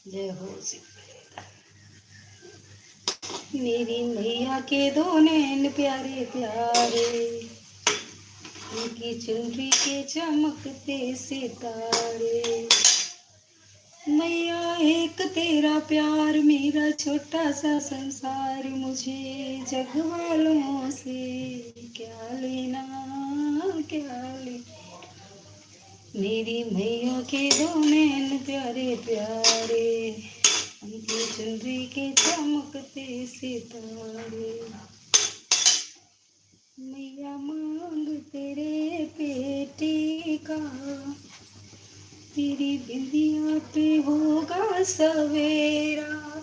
जय हो मेरी मैया के दो नैन प्यारे प्यारे, उनकी चुनरी के चमकते सितारे। मैया एक तेरा प्यार, मेरा छोटा सा संसार, मुझे जग वालों से क्या लेना क्या लेना। मेरी मैया के दो नैन प्यारे प्यारे, उनकी चुनरी के चमकते सितारे। मैया मांग तेरे बेटे का, तेरी बिंदिया पे होगा सवेरा।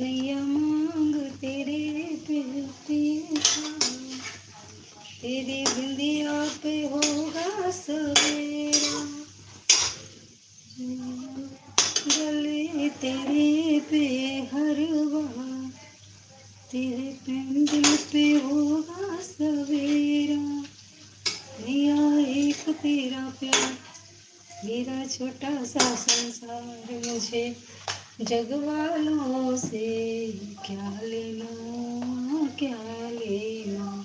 मैया मांग तेरे बेटे का, तेरी बिंदिया पे होगा सवेरा। गले तेरे पे हरवा, तेरे पेंडल पे होगा सवेरा। मैया एक तेरा प्यार, मेरा छोटा सा संसार, मुझे जग वालों से क्या लेना क्या लेना।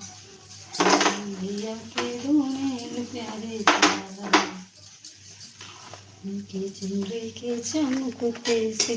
मैया के दो नैन प्यारे प्यारे, उनके चेहरे के चमकते से